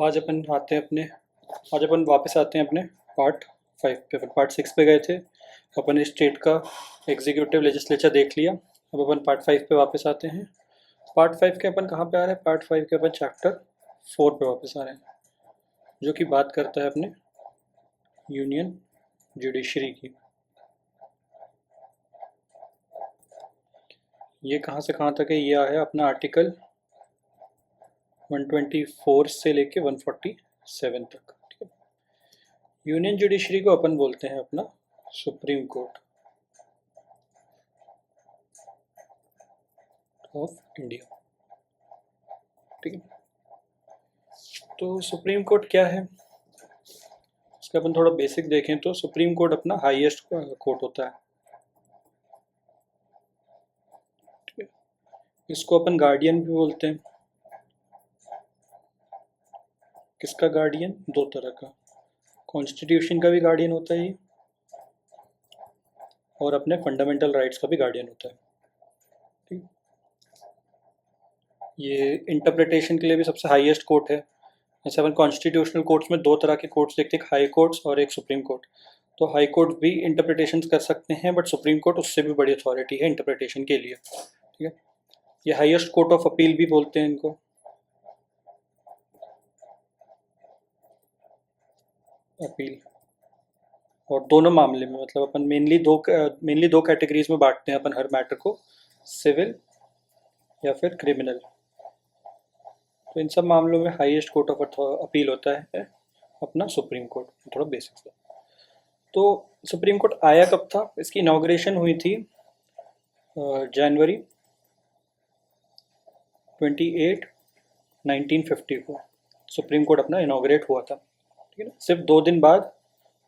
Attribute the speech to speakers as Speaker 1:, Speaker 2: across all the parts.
Speaker 1: आज अपन वापस आते हैं अपने पार्ट 5 पे। अपन पार्ट 6 पे गए थे। अपन स्टेट का एग्जीक्यूटिव लेजिस्लेचर देख लिया। अब अपन पार्ट 5 पे वापस आते हैं। पार्ट 5 के अपन कहाँ पे आ रहे हैं? पार्ट 5 के अपन चैप्टर 4 पे वापस आ रहे हैं, जो कि बात करता है अपने यूनियन जुडिशरी की। ये कहाँ से कहाँ तक है? ये आया अपना आर्टिकल 124 से लेके 147 तक। ठीक है। यूनियन जुडिशरी को अपन बोलते हैं अपना सुप्रीम कोर्ट ऑफ इंडिया। ठीक है। तो सुप्रीम कोर्ट क्या है, इसका अपन थोड़ा बेसिक देखें तो सुप्रीम कोर्ट अपना हाईएस्ट कोर्ट होता है। ठीक है। इसको अपन गार्डियन भी बोलते हैं। किसका गार्डियन? दो तरह का, कॉन्स्टिट्यूशन का भी गार्डियन होता है ये, और अपने फंडामेंटल राइट्स का भी गार्डियन होता है। ठीक। ये इंटरप्रिटेशन के लिए भी सबसे हाईएस्ट कोर्ट है। जैसे अपन कॉन्स्टिट्यूशनल कोर्ट्स में दो तरह के कोर्ट्स देखते हैं, एक हाई कोर्ट्स और एक सुप्रीम कोर्ट। तो हाई कोर्ट भी इंटरप्रिटेशन कर सकते हैं, बट सुप्रीम कोर्ट उससे भी बड़ी अथॉरिटी है इंटरप्रिटेशन के लिए। ठीक है। ये हाईएस्ट कोर्ट ऑफ अपील भी बोलते हैं इनको। अपील। और दोनों मामले में मतलब अपन मेनली दो कैटेगरीज में बांटते हैं अपन हर मैटर को, सिविल या फिर क्रिमिनल। तो इन सब मामलों में हाईएस्ट कोर्ट ऑफ अपील होता है अपना सुप्रीम कोर्ट। थोड़ा बेसिक सा। तो सुप्रीम कोर्ट आया कब था? इसकी इनॉग्रेशन हुई थी जनवरी 28, 1950 को सुप्रीम कोर्ट अपना इनॉग्रेट हुआ था। ठीक है ना। सिर्फ 2 दिन बाद,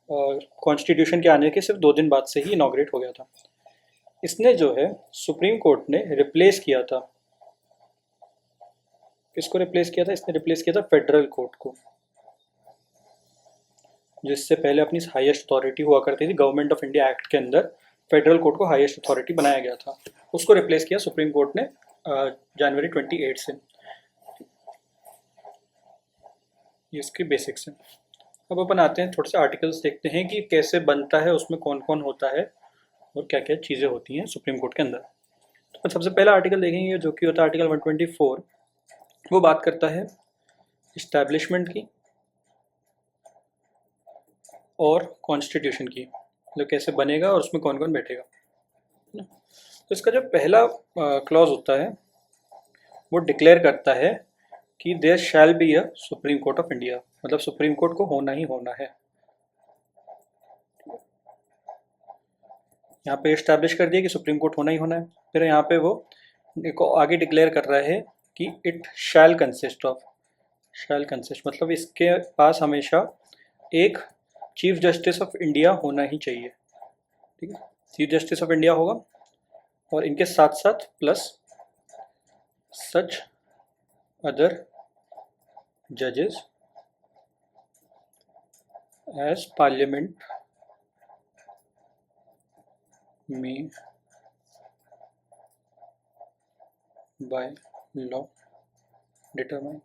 Speaker 1: कॉन्स्टिट्यूशन के आने के सिर्फ 2 दिन बाद से ही इनॉग्रेट हो गया था। इसने जो है सुप्रीम कोर्ट ने रिप्लेस किया था। किसको रिप्लेस किया था? इसने रिप्लेस किया था फेडरल कोर्ट को, जिससे पहले अपनी हाईएस्ट अथॉरिटी हुआ करती थी। गवर्नमेंट ऑफ इंडिया एक्ट के अंदर फेडरल कोर्ट को हाईएस्ट अथॉरिटी बनाया गया था। उसको रिप्लेस किया सुप्रीम कोर्ट ने जनवरी 28 से। ये इसकी बेसिक्स है। अब अपन आते हैं, थोड़े से आर्टिकल्स देखते हैं कि कैसे बनता है, उसमें कौन कौन होता है और क्या क्या चीज़ें होती हैं सुप्रीम कोर्ट के अंदर। तो सबसे पहला आर्टिकल देखेंगे जो कि होता है आर्टिकल 124। वो बात करता है इस्टेब्लिशमेंट की और कॉन्स्टिट्यूशन की, मतलब कैसे बनेगा और उसमें कौन कौन बैठेगा। तो इसका जो पहला क्लॉज होता है वो डिक्लेयर करता है कि there shall be a Supreme Court of India, मतलब सुप्रीम कोर्ट को होना ही होना है। यहाँ पे इस्टेब्लिश कर दिया कि सुप्रीम कोर्ट होना ही होना है। फिर यहाँ पे वो आगे डिक्लेयर कर रहा है कि it shall consist of, shell consist मतलब इसके पास हमेशा एक चीफ जस्टिस ऑफ इंडिया होना ही चाहिए। ठीक है। चीफ जस्टिस ऑफ इंडिया होगा और इनके साथ साथ प्लस सच अदर जजेस एज पार्लियामेंट में बाय लॉ डिटरमाइन।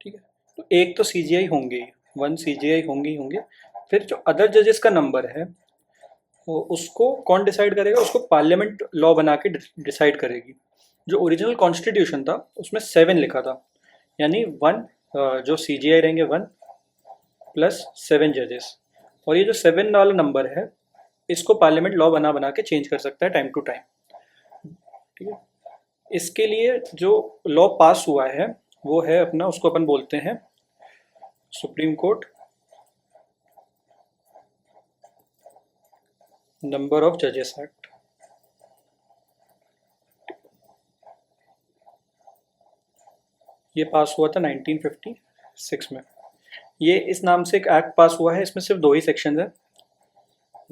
Speaker 1: ठीक है। तो एक तो सीजीआई होंगे, 1 सीजीआई होंगे ही होंगे। फिर जो अदर जजेस का नंबर है वो उसको कौन डिसाइड करेगा? उसको पार्लियामेंट लॉ बना के डिसाइड करेगी। जो ओरिजिनल कॉन्स्टिट्यूशन था उसमें 7 लिखा था, यानी 1 जो सीजीआई रहेंगे 1 प्लस 7 जजेस। और ये जो 7 वाला नंबर है इसको पार्लियामेंट लॉ बना के चेंज कर सकता है टाइम टू टाइम। ठीक है। इसके लिए जो लॉ पास हुआ है वो है अपना, उसको अपन बोलते हैं सुप्रीम कोर्ट नंबर ऑफ जजेस एक्ट। ये पास हुआ था 1956 में। ये इस नाम से एक एक्ट पास हुआ है, इसमें सिर्फ 2 ही सेक्शन है,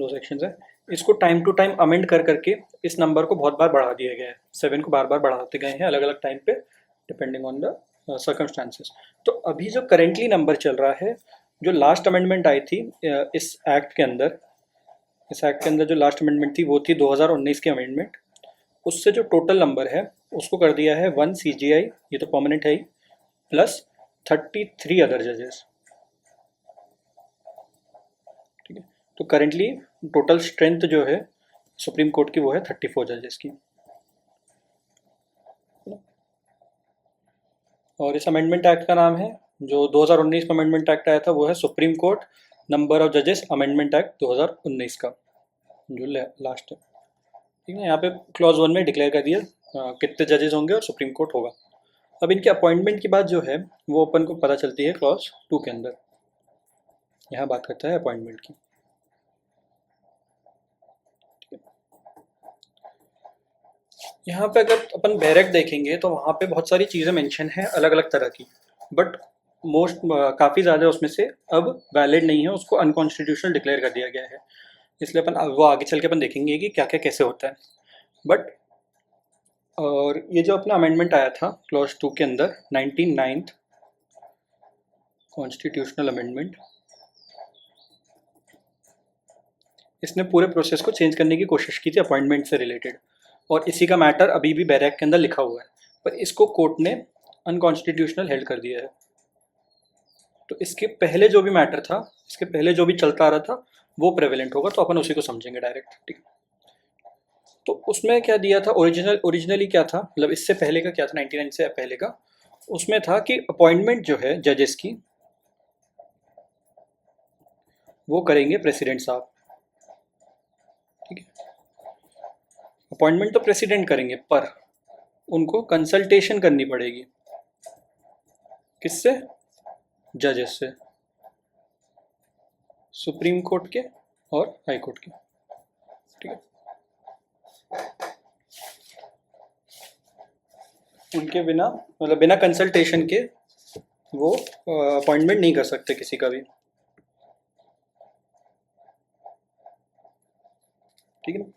Speaker 1: 2 सेक्शंस है। इसको टाइम टू टाइम अमेंड कर करके इस नंबर को बहुत बार बढ़ा दिया गया है। 7 को बार बार बढ़ाते गए हैं अलग अलग टाइम पे, डिपेंडिंग ऑन द सर्कमस्टांसेस। तो अभी जो करेंटली नंबर चल रहा है, जो लास्ट अमेंडमेंट आई थी इस एक्ट के अंदर, जो लास्ट अमेंडमेंट थी वो थी 2019 की अमेंडमेंट। उससे जो टोटल नंबर है उसको कर दिया है 1 सीजीआई, ये तो परमानेंट है ही, प्लस 33 अदर जजेस। ठीक है, तो करेंटली टोटल स्ट्रेंथ जो है सुप्रीम कोर्ट की वो है 34 जजेस की। और इस अमेंडमेंट एक्ट का नाम है, जो 2019 में अमेंडमेंट एक्ट आया था, वो है सुप्रीम कोर्ट नंबर ऑफ जजेस अमेंडमेंट एक्ट 2019 का, जो लास्ट है। ठीक है, यहाँ पे क्लॉज 1 में डिक्लेयर कर दिया कितने जजेस होंगे और सुप्रीम कोर्ट होगा। अब इनके अपॉइंटमेंट की बात जो है वो अपन को पता चलती है क्लॉज 2 के अंदर। यहाँ बात करता है अपॉइंटमेंट की। यहाँ पे अगर अपन बैरक देखेंगे तो वहाँ पे बहुत सारी चीज़ें मेंशन हैं अलग अलग तरह की, बट मोस्ट काफ़ी ज़्यादा उसमें से अब वैलिड नहीं है, उसको अनकॉन्स्टिट्यूशनल डिक्लेयर कर दिया गया है। इसलिए अपन वो आगे चल के अपन देखेंगे कि क्या क्या कैसे होता है। बट और ये जो अपना अमेंडमेंट आया था क्लॉज 2 के अंदर 99th कॉन्स्टिट्यूशनल अमेंडमेंट, इसने पूरे प्रोसेस को चेंज करने की कोशिश की थी अपॉइंटमेंट से रिलेटेड, और इसी का मैटर अभी भी बैरक के अंदर लिखा हुआ है, पर इसको कोर्ट ने अनकॉन्स्टिट्यूशनल हेल्ड कर दिया है। तो इसके पहले जो भी मैटर था, इसके पहले जो भी चलता आ रहा था वो प्रेवेलेंट होगा, तो अपन उसी को समझेंगे डायरेक्ट। ठीक, तो उसमें क्या दिया था, ओरिजिनली क्या था, मतलब इससे पहले का क्या था, 99 से पहले का, उसमें था कि अपॉइंटमेंट जो है जजेस की वो करेंगे प्रेसिडेंट साहब। ठीक है, अपॉइंटमेंट तो प्रेसिडेंट करेंगे, पर उनको कंसल्टेशन करनी पड़ेगी, किससे, जजेस से, सुप्रीम कोर्ट के और हाई कोर्ट के। ठीक है, उनके बिना, मतलब बिना कंसल्टेशन के वो अपॉइंटमेंट नहीं कर सकते किसी का भी। ठीक है ना,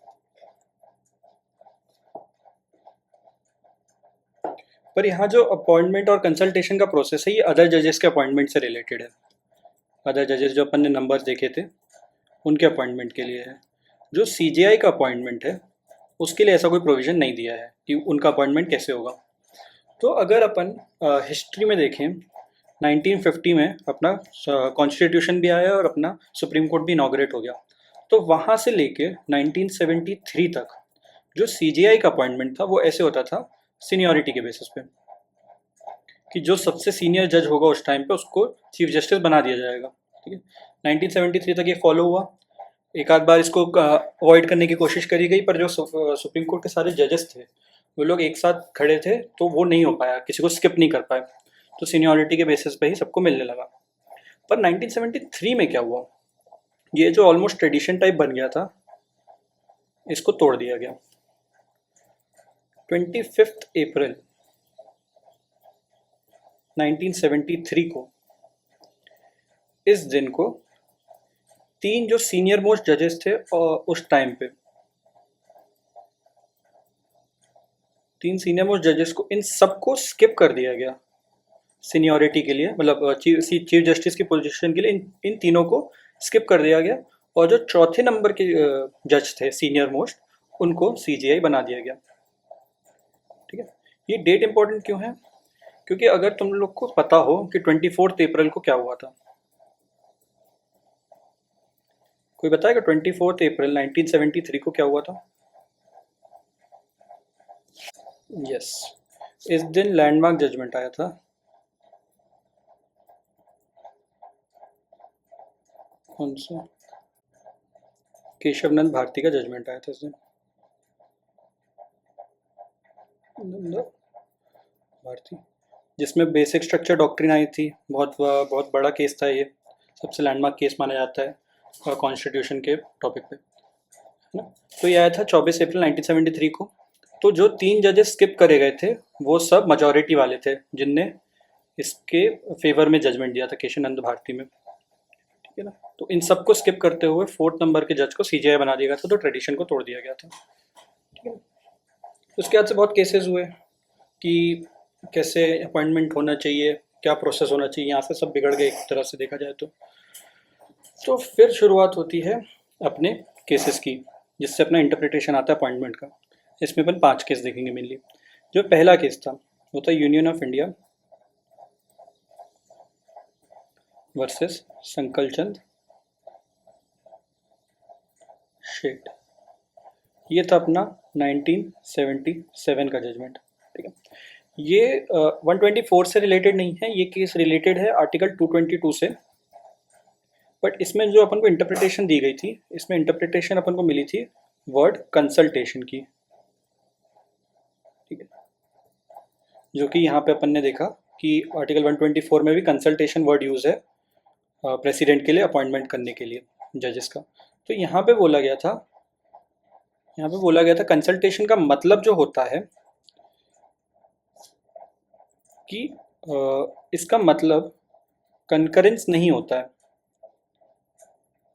Speaker 1: पर यहाँ जो अपॉइंटमेंट और कंसल्टेशन का प्रोसेस है ये अदर जजेस के अपॉइंटमेंट से रिलेटेड है। अदर जजेस जो अपन ने नंबर देखे थे उनके अपॉइंटमेंट के लिए है। जो सीजेआई का अपॉइंटमेंट है उसके लिए ऐसा कोई प्रोविज़न नहीं दिया है कि उनका अपॉइंटमेंट कैसे होगा। तो अगर अपन हिस्ट्री में देखें, 1950 में अपना कॉन्स्टिट्यूशन भी आया और अपना सुप्रीम कोर्ट भी इनॉग्रेट हो गया, तो वहाँ से लेके 1973 तक जो सीजेआई का अपॉइंटमेंट था वो ऐसे होता था सीनियरिटी के बेसिस पे, कि जो सबसे सीनियर जज होगा उस टाइम पे उसको चीफ जस्टिस बना दिया जाएगा। ठीक है, 1973 तक ये फॉलो हुआ। एक आध बार इसको अवॉइड करने की कोशिश करी गई, पर जो सुप्रीम कोर्ट के सारे जजेस थे वो लोग एक साथ खड़े थे, तो वो नहीं हो पाया, किसी को स्किप नहीं कर पाए, तो सीनियरिटी के बेसिस पे ही सबको मिलने लगा। पर 1973 में क्या हुआ, ये जो ऑलमोस्ट ट्रेडिशन टाइप बन गया था इसको तोड़ दिया गया। 25 अप्रैल 1973 को, इस दिन को तीन जो सीनियर मोस्ट जजेस थे उस टाइम पे, तीन सीनियर मोस्ट जजेस को, इन सबको स्किप कर दिया गया सीनियरिटी के लिए, मतलब चीफ जस्टिस की पोजीशन के लिए इन तीनों को स्किप कर दिया गया, और जो चौथे नंबर के जज थे सीनियर मोस्ट उनको सीजीआई बना दिया गया। ठीक है, ये डेट इंपॉर्टेंट क्यों है, क्योंकि अगर तुम लोग को पता हो कि 24 अप्रैल को क्या हुआ था, कोई बताएगा 24 अप्रैल 1973 को क्या हुआ था? यस, इस दिन लैंडमार्क जजमेंट आया था। कौन सा? केशव नंद भारती का जजमेंट आया था इस दिन। नंद भारती, जिसमें बेसिक स्ट्रक्चर डॉक्ट्रिन आई थी, बहुत बहुत बड़ा केस था ये, सबसे लैंडमार्क केस माना जाता है कॉन्स्टिट्यूशन के टॉपिक पे, है ना। तो ये आया था 24 अप्रैल 1973 को। तो जो तीन जजेस स्किप करे गए थे वो सब majority वाले थे जिनने इसके फेवर में जजमेंट दिया था केशवानंद भारती में। ठीक है ना, तो इन सबको स्किप करते हुए फोर्थ नंबर के जज को सीजीआई बना दिया गया था, तो ट्रेडिशन को तोड़ दिया गया था। ठीक है, उसके बाद से बहुत केसेस हुए कि कैसे अपॉइंटमेंट होना चाहिए, क्या प्रोसेस होना चाहिए, यहाँ से सब बिगड़ गए एक तरह से देखा जाए तो फिर शुरुआत होती है अपने केसेस की, जिससे अपना इंटरप्रिटेशन आता है अपॉइंटमेंट का। इसमें अपन 5 केस देखेंगे मेनली। जो पहला केस था वो था यूनियन ऑफ इंडिया वर्सेस संकल चंद शेठ। ये था अपना 1977 का जजमेंट। ठीक है, ये 124 से रिलेटेड नहीं है, ये केस रिलेटेड है आर्टिकल 222 से। बट इसमें जो अपन को इंटरप्रिटेशन दी गई थी, इसमें इंटरप्रिटेशन अपन को मिली थी वर्ड कंसल्टेशन की। ठीक है, जो कि यहाँ पे अपन ने देखा कि आर्टिकल 124 में भी कंसल्टेशन वर्ड यूज़ है प्रेसिडेंट के लिए अपॉइंटमेंट करने के लिए जजेस का। तो यहाँ पे बोला गया था, कंसल्टेशन का मतलब जो होता है कि इसका मतलब कंकरेंस नहीं होता है।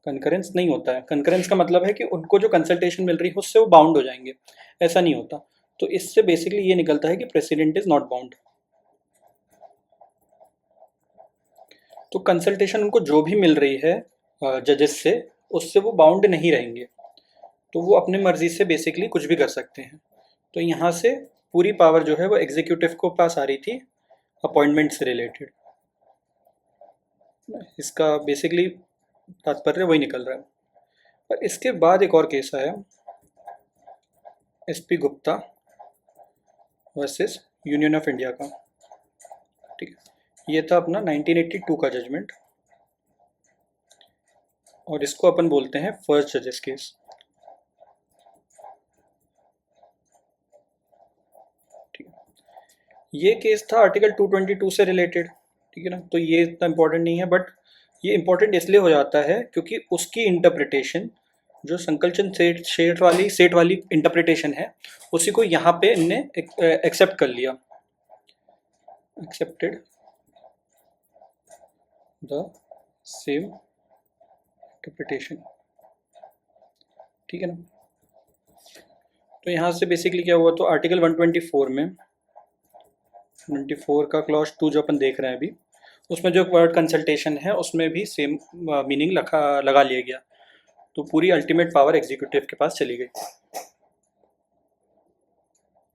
Speaker 1: कंकरेंस का मतलब है कि उनको जो कंसल्टेशन मिल रही है उससे वो बाउंड हो जाएंगे, ऐसा नहीं होता। तो इससे बेसिकली ये निकलता है कि प्रेसिडेंट इज नॉट बाउंड। तो कंसल्टेशन उनको जो भी मिल रही है जजेस से, उससे वो बाउंड नहीं रहेंगे, तो वो अपने मर्जी से बेसिकली कुछ भी कर सकते हैं। तो यहाँ से पूरी पावर जो है वो एग्जीक्यूटिव को पास आ रही थी अपॉइंटमेंट से रिलेटेड। इसका बेसिकली तात्पर्य वही निकल रहा है। और इसके बाद एक और केस आया, SP Gupta versus union of India का। ठीक है, ये था अपना 1982 का जजमेंट, और इसको अपन बोलते हैं फर्स्ट जजेस केस। ठीक है, ये केस था आर्टिकल 222 से रिलेटेड। ठीक है ना, तो ये इतना इम्पोर्टेंट नहीं है, बट ये इम्पोर्टेंट इसलिए हो जाता है क्योंकि उसकी इंटरप्रिटेशन जो संकलचंद सेठ वाली इंटरप्रिटेशन है, उसी को यहाँ पे इनने एक्सेप्ट कर लिया, एक्सेप्टेड द सेम इंटरप्रिटेशन। ठीक है ना, तो यहाँ से बेसिकली क्या हुआ, तो आर्टिकल 124 में 24 का क्लॉज 2 जो अपन देख रहे हैं अभी, उसमें जो वर्ड कंसल्टेशन है उसमें भी सेम मीनिंग लगा लिया गया। तो पूरी अल्टीमेट पावर एग्जीक्यूटिव के पास चली गई।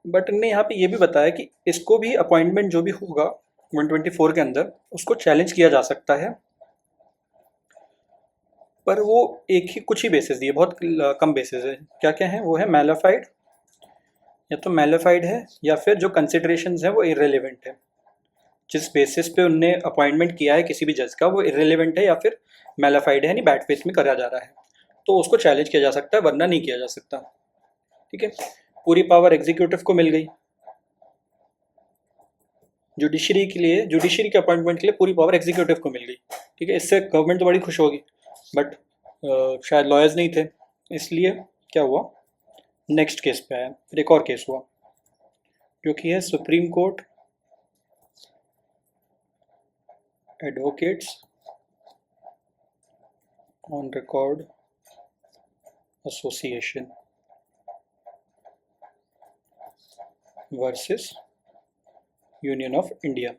Speaker 1: बट इनने यहाँ पे ये भी बताया कि इसको भी अपॉइंटमेंट जो भी होगा 124 के अंदर, उसको चैलेंज किया जा सकता है, पर वो एक ही कुछ ही बेसिस दिए, बहुत कम बेसिस है। क्या क्या है वो है, मैलाफाइड, या तो मैलाफाइड है, या फिर जो कंसिडरेशंस है वो इररिलेवेंट है। जिस बेसिस पे उनने अपॉइंटमेंट किया है किसी भी जज का वो इररिलेवेंट है या फिर मैलाफाइड है, यानी बैड फेथ में करा जा रहा है, तो उसको चैलेंज किया जा सकता है, वरना नहीं किया जा सकता। ठीक है, पूरी पावर एग्जीक्यूटिव को मिल गई। जुडिशरी के अपॉइंटमेंट के लिए पूरी पावर एग्जीक्यूटिव को मिल गई। ठीक है, इससे गवर्नमेंट तो बड़ी खुश होगी, बट शायद लॉयर्स नहीं थे, इसलिए क्या हुआ, नेक्स्ट केस पे आया। फिर एक और केस हुआ जो कि है supreme court advocates on record association versus union of India.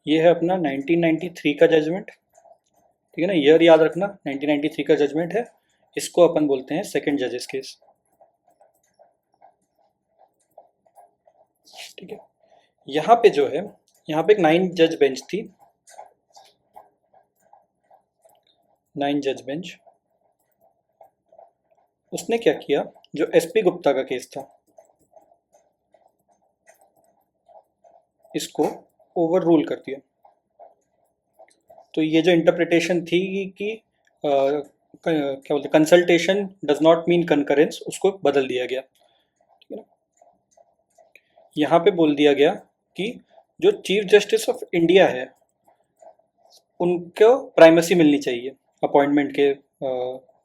Speaker 1: ये है अपना 1993 का जजमेंट। ठीक है ना, ईयर याद रखना, 1993 का जजमेंट है। इसको अपन बोलते हैं सेकंड जजेस केस। ठीक है, यहाँ पे जो है, यहाँ पे एक 9 जज बेंच थी, 9 जज बेंच। उसने क्या किया, जो एसपी गुप्ता का केस था इसको ओवर रूल कर दिया। तो ये जो इंटरप्रिटेशन थी कि क्या बोलते, consultation does not mean concurrence, उसको बदल दिया गया। ठीक है ना, यहाँ पे बोल दिया गया कि जो चीफ जस्टिस ऑफ इंडिया है उनको प्राइमेसी मिलनी चाहिए अपॉइंटमेंट के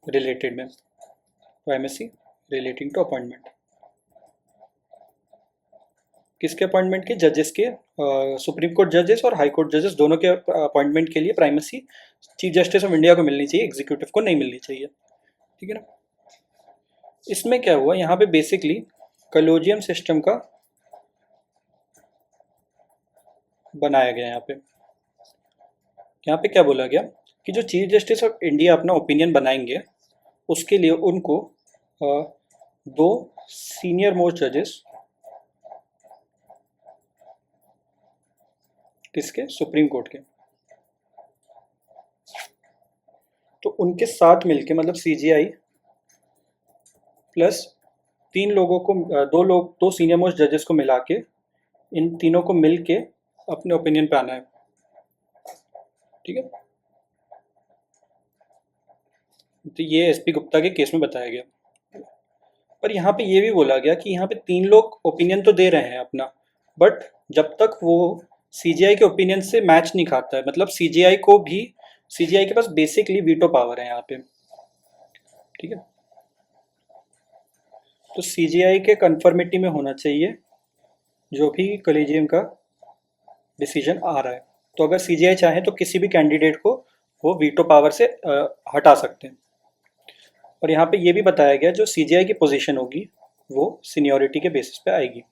Speaker 1: रिलेटेड में, प्राइमेसी रिलेटिंग टू अपॉइंटमेंट। किसके अपॉइंटमेंट के, जजेस के, सुप्रीम कोर्ट जजेस और हाई कोर्ट जजेस दोनों के अपॉइंटमेंट के लिए primacy chief justice of India को मिलनी चाहिए, एग्जीक्यूटिव को नहीं मिलनी चाहिए। ठीक है ना, इसमें क्या हुआ, यहाँ पे बेसिकली कलोजियम सिस्टम का बनाया गया। यहाँ पे क्या बोला गया कि जो चीफ जस्टिस ऑफ इंडिया अपना ओपिनियन बनाएंगे उसके लिए उनको 2 सीनियर मोस्ट जजेस, किसके, सुप्रीम कोर्ट के, उनके साथ मिलके मतलब सीजीआई प्लस 3 लोगों को 2 सीनियर मोस्ट जजेस को मिला के इन तीनों को मिल के अपने ओपिनियन पे आना है। ठीक है, तो ये एसपी गुप्ता के केस में बताया गया। पर यहाँ पे ये भी बोला गया कि यहाँ पे 3 लोग ओपिनियन तो दे रहे हैं अपना, बट जब तक वो सीजीआई के ओपिनियन से मैच नहीं खाता है, मतलब सीजीआई के पास बेसिकली वीटो पावर है यहाँ पे। ठीक है, तो सीजीआई के कंफर्मिटी में होना चाहिए जो भी कॉलेजियम का डिसीजन आ रहा है। तो अगर सीजीआई चाहे तो किसी भी कैंडिडेट को वो वीटो पावर से हटा सकते हैं। और यहाँ पे ये भी बताया गया जो सीजीआई की पोजीशन होगी वो सीनियरिटी के बेसिस पे आएगी।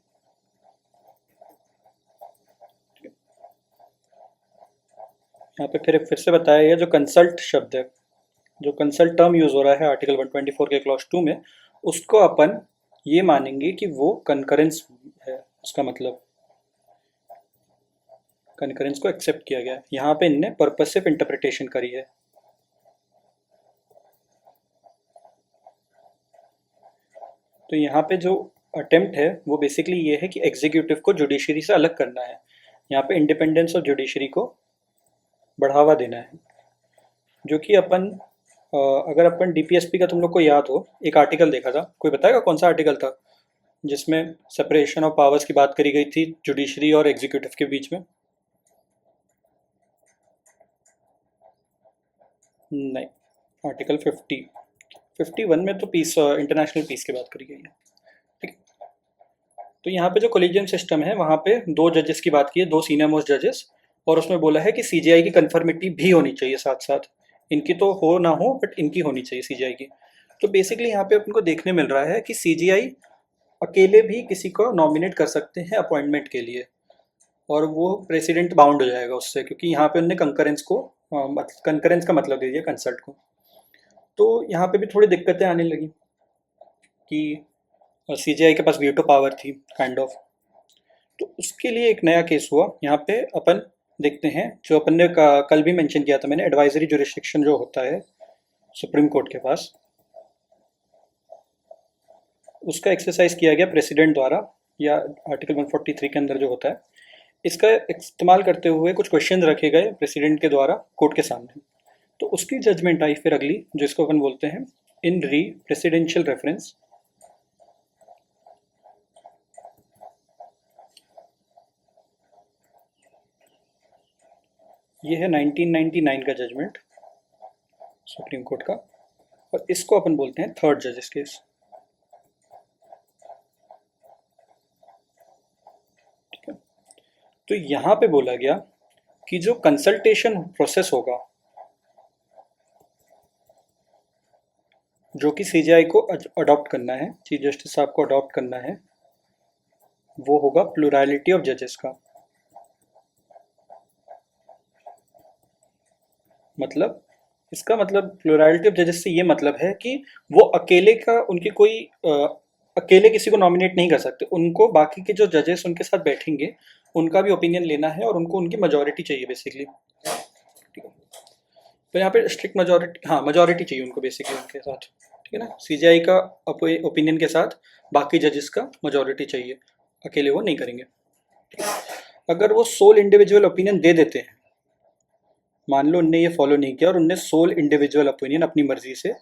Speaker 1: यहाँ पे फिर से बताया गया जो कंसल्ट शब्द है, जो कंसल्ट टर्म यूज हो रहा है आर्टिकल 124 के क्लॉज 2 में, उसको अपन ये मानेंगे कि वो कंकरेंस है। उसका मतलब कंकरेंस को एक्सेप्ट किया गया। यहाँ पे इनने पर्पसिव इंटरप्रिटेशन करी है। तो यहाँ पे जो अटेम्प्ट है वो बेसिकली ये है कि एग्जीक्यूटिव को जुडिशरी से अलग करना है। यहाँ पे इंडिपेंडेंस ऑफ जुडिशरी को बढ़ावा देना है, जो कि अगर अपन डीपीएसपी का तुम लोग को याद हो, एक आर्टिकल देखा था, कोई बताएगा कौन सा आर्टिकल था जिसमें सेपरेशन ऑफ पावर्स की बात करी गई थी जुडिशरी और एग्जीक्यूटिव के बीच में? नहीं, आर्टिकल 51 में तो पीस, इंटरनेशनल पीस की बात करी गई है। ठीक है, तो यहाँ पे जो कोलिजियम सिस्टम है वहाँ पे 2 जजेस की बात की है, 2 सीनियर मोस्ट जजेस, और उसमें बोला है कि सीजीआई की कंफर्मिटी भी होनी चाहिए साथ साथ। इनकी तो हो ना हो, बट इनकी होनी चाहिए सीजीआई की। तो बेसिकली यहाँ पे अपन को देखने मिल रहा है कि सीजीआई अकेले भी किसी को नॉमिनेट कर सकते हैं अपॉइंटमेंट के लिए, और वो प्रेसिडेंट बाउंड हो जाएगा उससे, क्योंकि यहाँ पे उन्होंने कंकरेंस का मतलब दे दिया कंसल्ट को। तो यहाँ पे भी थोड़ी दिक्कतें आने लगी कि सीजीआई के पास वीटो पावर थी काइंड ऑफ। तो उसके लिए एक नया केस हुआ। यहाँ पे अपन देखते हैं, जो अपन ने कल भी मेंशन किया था मैंने, एडवाइजरी जुरिस्डिक्शन जो होता है सुप्रीम कोर्ट के पास, उसका एक्सरसाइज किया गया प्रेसिडेंट द्वारा, या आर्टिकल 143 के अंदर जो होता है, इसका इस्तेमाल करते हुए कुछ क्वेश्चन रखे गए प्रेसिडेंट के द्वारा कोर्ट के सामने। तो उसकी जजमेंट आई फिर अगली, जिसको अपन बोलते हैं इन री प्रेसिडेंशियल रेफरेंस। ये है 1999 का जजमेंट सुप्रीम कोर्ट का, और इसको अपन बोलते हैं थर्ड जजेस केस। ठीक है, तो यहाँ पे बोला गया कि जो कंसल्टेशन प्रोसेस होगा, जो कि सीजीआई को अडॉप्ट करना है, चीफ जस्टिस साहब को अडॉप्ट करना है, वो होगा प्लुरैलिटी ऑफ जजेस का। मतलब इसका मतलब प्लुरैलिटी ऑफ जजेस से ये मतलब है कि वो अकेले किसी को नॉमिनेट नहीं कर सकते, उनको बाकी के जो जजेस उनके साथ बैठेंगे उनका भी ओपिनियन लेना है, और उनको उनकी मेजॉरिटी चाहिए बेसिकली। ठीक है, तो यहाँ पे स्ट्रिक्ट मेजॉरिटी, हाँ मेजॉरिटी चाहिए उनको बेसिकली उनके साथ। ठीक है ना, सीजीआई का ओपिनियन के साथ बाकी जजेस का मेजॉरिटी चाहिए, अकेले वो नहीं करेंगे। अगर वो सोल इंडिविजुअल ओपिनियन दे देते हैं, मान लो उनने ये फॉलो नहीं किया और उनने सोल इंडिविजुअल ओपिनियन अपनी मर्जी से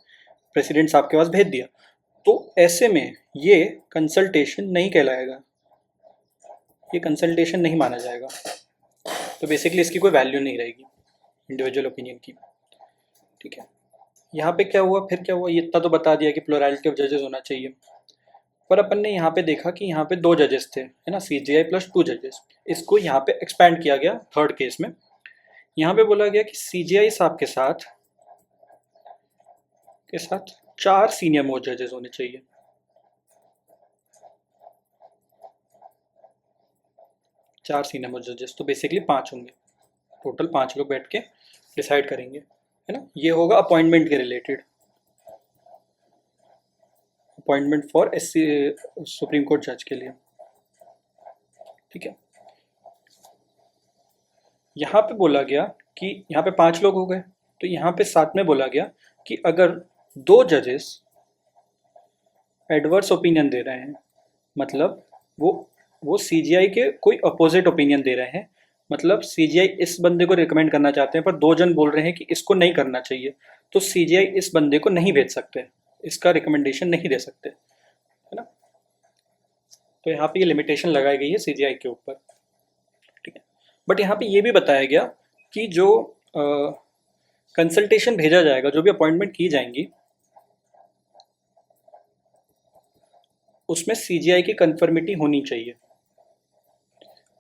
Speaker 1: प्रेसिडेंट साहब के पास भेज दिया, तो ऐसे में ये कंसल्टेशन नहीं कहलाएगा, ये कंसल्टेशन नहीं माना जाएगा। तो बेसिकली इसकी कोई वैल्यू नहीं रहेगी इंडिविजुअल ओपिनियन की। ठीक है, यहाँ पे क्या हुआ, फिर क्या हुआ, ये इतना तो बता दिया कि प्लुरैलिटी ऑफ जजेस होना चाहिए। पर अपन ने यहाँ पे देखा कि यहाँ पे 2 जजेस थे, है ना, सीजीआई प्लस 2 जजेस। इसको यहाँ पे एक्सपैंड किया गया थर्ड केस में। यहाँ पे बोला गया कि सीजीआई साहब के साथ 4 सीनियर मोस्ट जजेस होने चाहिए। 4 सीनियर मोस्ट जजेस, तो बेसिकली 5 होंगे टोटल, 5 लोग बैठ के डिसाइड करेंगे, है ना। ये होगा अपॉइंटमेंट के related, appointment for SC supreme court जज के लिए। ठीक है, यहाँ पे बोला गया कि यहाँ पे 5 लोग हो गए, तो यहाँ पे साथ में बोला गया कि अगर दो जजेस एडवर्स ओपिनियन दे रहे हैं, मतलब वो सीजीआई के कोई अपोजिट ओपिनियन दे रहे हैं, मतलब सीजीआई इस बंदे को रिकमेंड करना चाहते हैं पर दो जन बोल रहे हैं कि इसको नहीं करना चाहिए, तो सीजीआई इस बंदे को नहीं भेज सकते, इसका रिकमेंडेशन नहीं दे सकते, है ना। तो यहाँ पे ये लिमिटेशन लगाई गई है सीजीआई के ऊपर, ठीक है। बट यहाँ पे ये भी बताया गया कि जो कंसल्टेशन भेजा जाएगा, जो भी अपॉइंटमेंट की जाएंगी, उसमें सीजीआई की कंफर्मिटी होनी चाहिए।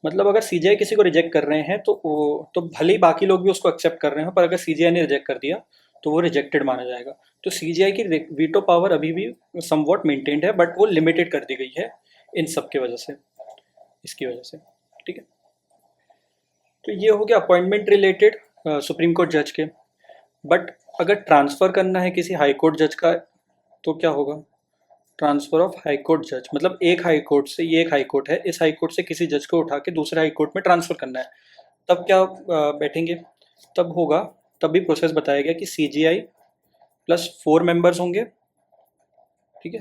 Speaker 1: मतलब अगर सीजीआई किसी को रिजेक्ट कर रहे हैं तो भले ही बाकी लोग भी उसको एक्सेप्ट कर रहे हो, पर अगर सीजीआई ने रिजेक्ट कर दिया तो वो रिजेक्टेड माना जाएगा। तो सीजीआई की वीटो पावर अभी भी समवॉट मेंटेन्ड है, बट वो लिमिटेड कर दी गई है इन सब के वजह से, इसकी वजह से, ठीक है। तो ये हो गया अपॉइंटमेंट रिलेटेड सुप्रीम कोर्ट जज के। बट अगर ट्रांसफ़र करना है किसी हाई कोर्ट जज का तो क्या होगा? ट्रांसफ़र ऑफ हाई कोर्ट जज, मतलब एक हाई कोर्ट से, ये एक हाई कोर्ट है, इस हाई कोर्ट से किसी जज को उठा के दूसरे हाई कोर्ट में ट्रांसफ़र करना है, तब क्या बैठेंगे? तब होगा, तब भी प्रोसेस बताया गया कि सीजीआई प्लस 4 मेंबर्स होंगे, ठीक है।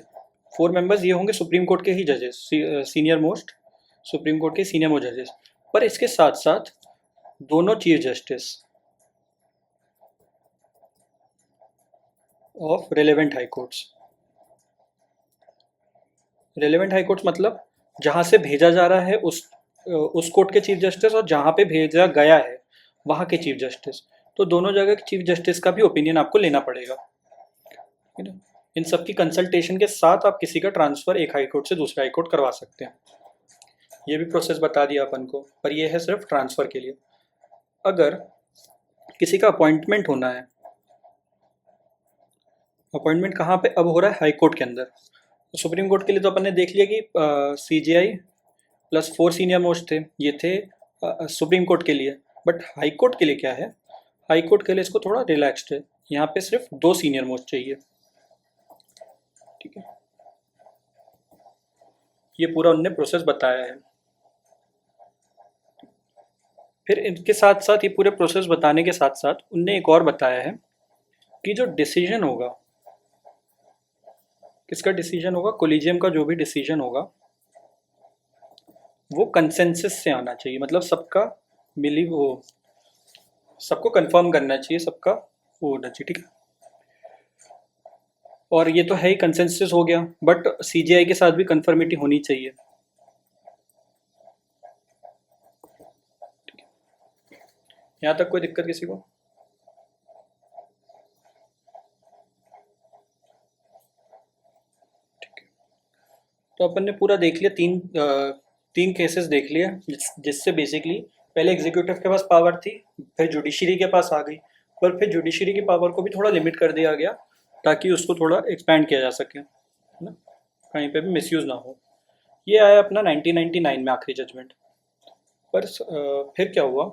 Speaker 1: 4 मेंबर्स ये होंगे सुप्रीम कोर्ट के ही जजेस, सीनियर मोस्ट सुप्रीम कोर्ट के सीनियर मोस्ट जजेस। पर इसके साथ साथ दोनों chief justice of relevant high courts. Relevant high courts मतलब जहाँ से भेजा जा रहा है उस कोर्ट के चीफ जस्टिस, और जहाँ पे भेजा गया है वहाँ के चीफ जस्टिस। तो दोनों जगह के चीफ जस्टिस का भी ओपिनियन आपको लेना पड़ेगा, है ना। इन सब की कंसल्टेशन के साथ आप किसी का ट्रांसफ़र एक हाई कोर्ट से दूसरे हाई कोर्ट करवा सकते हैं। ये भी प्रोसेस बता दिया अपन को, पर ये है सिर्फ ट्रांसफ़र के लिए। अगर किसी का अपॉइंटमेंट होना है, अपॉइंटमेंट कहाँ पे अब हो रहा है? हाई कोर्ट के अंदर। सुप्रीम कोर्ट के लिए तो अपन ने देख लिया कि सीजीआई प्लस 4 सीनियर मोस्ट थे, ये थे सुप्रीम कोर्ट के लिए। बट हाई कोर्ट के लिए क्या है? हाई कोर्ट के लिए इसको थोड़ा रिलैक्स्ड है, यहाँ पे सिर्फ 2 सीनियर मोस्ट चाहिए, ठीक है। ये पूरा उनने प्रोसेस बताया है। फिर इनके साथ साथ, ये पूरे प्रोसेस बताने के साथ साथ उनने एक और बताया है कि जो डिसीजन होगा, किसका डिसीजन होगा? कोलिजियम का जो भी डिसीजन होगा वो कंसेंसस से आना चाहिए, मतलब सबका मिली वो, सबको कंफर्म करना चाहिए, सबका वो होना चाहिए, ठीक है। और ये तो है ही, कंसेंसस हो गया, बट सीजीआई के साथ भी कंफर्मिटी होनी चाहिए। यहाँ तक कोई दिक्कत किसी को? तो अपन ने पूरा देख लिया, तीन केसेस देख लिए, जिससे बेसिकली पहले एग्जीक्यूटिव के पास पावर थी, फिर जुडिशरी के पास आ गई, पर फिर जुडिशरी की पावर को भी थोड़ा लिमिट कर दिया गया ताकि उसको थोड़ा एक्सपैंड किया जा सके, है ना, कहीं पे भी मिसयूज़ ना हो। ये आया अपना 1999 में आखिरी जजमेंट। पर फिर क्या हुआ?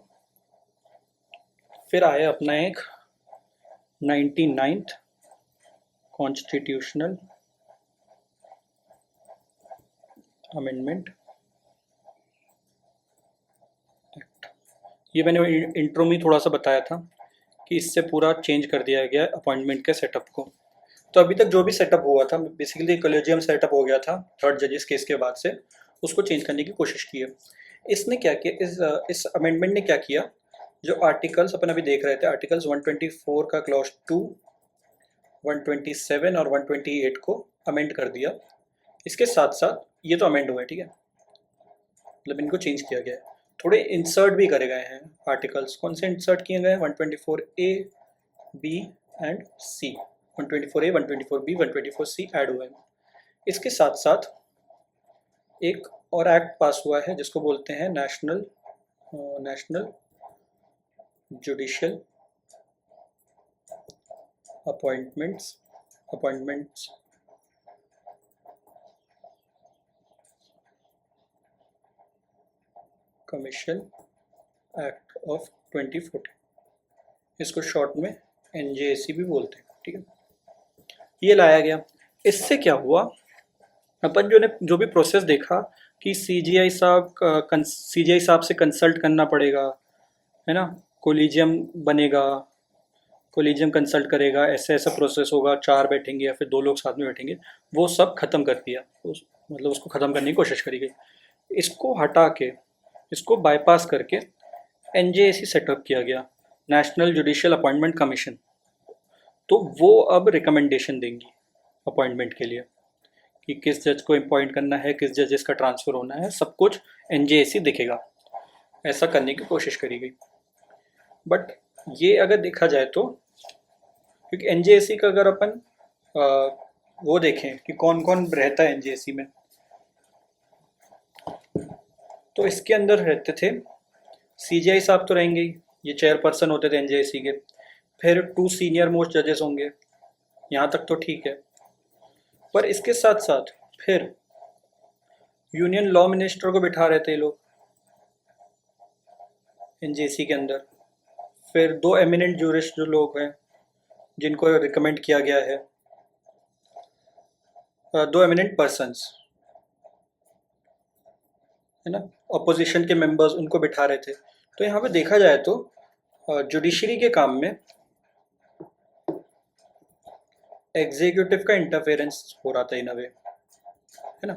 Speaker 1: फिर आया अपना एक 99th कॉन्स्टिट्यूशनल अमेंडमेंट एक्ट। ये मैंने इंट्रो में थोड़ा सा बताया था कि इससे पूरा चेंज कर दिया गया अपॉइंटमेंट के सेटअप को। तो अभी तक जो भी सेटअप हुआ था, बेसिकली कॉलेजियम सेटअप हो गया था थर्ड जजेस केस के बाद से, उसको चेंज करने की कोशिश की है। इसने क्या किया, इस अमेंडमेंट ने क्या किया? जो आर्टिकल्स अपन अभी देख रहे थे, आर्टिकल्स 124 का क्लॉज 2, 127 और 128 को अमेंड कर दिया। इसके साथ साथ ये तो अमेंड हुआ है, ठीक है, मतलब इनको चेंज किया गया है। थोड़े इंसर्ट भी करे गए हैं आर्टिकल्स। कौन से इंसर्ट किए गए हैं? 124A, B and C। 124A, 124B, 124C add हुए हैं। इसके साथ साथ एक और एक्ट पास हुआ है जिसको बोलते हैं national judicial appointments commission act of 2014, इसको शॉर्ट में NJAC भी बोलते हैं, ठीक है। ये लाया गया। इससे क्या हुआ? अपन जो भी प्रोसेस देखा कि सीजीआई साहब से कंसल्ट करना पड़ेगा, है ना, कोलिजियम बनेगा, कोलिजियम कंसल्ट करेगा, ऐसे ऐसा प्रोसेस होगा, 4 बैठेंगे या फिर 2 लोग साथ में बैठेंगे, वो सब ख़त्म कर दिया। मतलब उसको ख़त्म करने की कोशिश करी गई। इसको हटा के, इसको बाईपास करके एनजेएसी सेटअप किया गया, नेशनल जुडिशियल अपॉइंटमेंट कमीशन। तो वो अब रिकमेंडेशन देंगी अपॉइंटमेंट के लिए कि किस जज को अपॉइंट करना है, किस जजेस का ट्रांसफ़र होना है, सब कुछ एनजेएसी दिखेगा। ऐसा करने की कोशिश करी गई। बट ये अगर देखा जाए तो, क्योंकि एनजेएसी का अगर अपन वो देखें कि कौन कौन रहता है एनजेएसी में, तो इसके अंदर रहते थे सीजीआई साहब तो रहेंगे ही, ये चेयरपर्सन होते थे एनजेएसी के। फिर 2 सीनियर मोस्ट जजेस होंगे, यहाँ तक तो ठीक है। पर इसके साथ साथ फिर यूनियन लॉ मिनिस्टर को बिठा रहे थे ये लोग एनजेएसी के अंदर। फिर 2 एमिनेंट जूरिस्ट जो लोग हैं जिनको रिकमेंड किया गया है, 2 एमिनेंट पर्सन्स है ना, अपोजिशन के मेंबर्स, उनको बिठा रहे थे। तो यहाँ पे देखा जाए तो जुडिशरी के काम में एग्जीक्यूटिव का इंटरफेरेंस हो रहा था इन अ वे, है ना।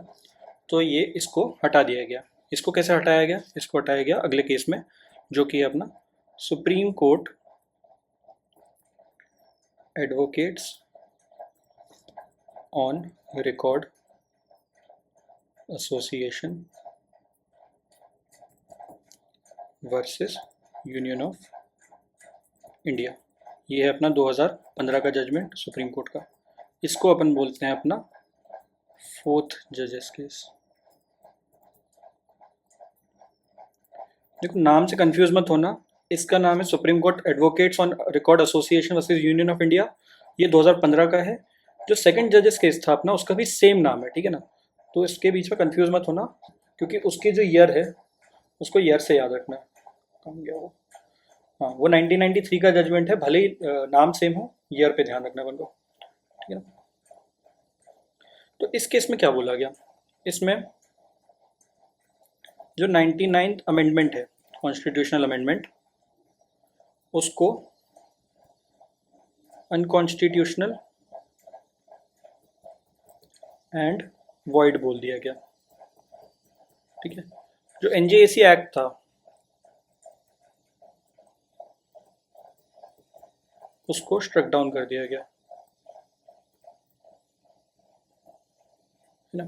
Speaker 1: तो ये इसको हटा दिया गया। इसको कैसे हटाया गया? इसको हटाया गया अगले केस में, जो कि अपना supreme court advocates on record association versus union of India. ये है अपना 2015 का जजमेंट सुप्रीम कोर्ट का। इसको अपन बोलते हैं अपना 4th जजेस केस। देखो नाम से कंफ्यूज मत होना, इसका नाम है supreme court advocates on record association versus union of India. ये 2015 का है। जो सेकंड जजेस केस था अपना, उसका भी सेम नाम है, ठीक है ना। तो इसके बीच में कंफ्यूज मत होना, क्योंकि उसकी जो ईयर है उसको ईयर से याद रखना। कहाँ गया वो? हाँ, वो 1993 का जजमेंट है, भले ही नाम सेम हो, ईयर पे ध्यान रखना बंदो, ठीक है ना। तो इस केस में क्या बोला गया? इसमें जो 99th अमेंडमेंट है, कॉन्स्टिट्यूशनल अमेंडमेंट, उसको अनकॉन्स्टिट्यूशनल एंड वॉइड बोल दिया गया, ठीक है। जो एनजेएसी एक्ट था उसको स्ट्रक डाउन कर दिया गया, है ना।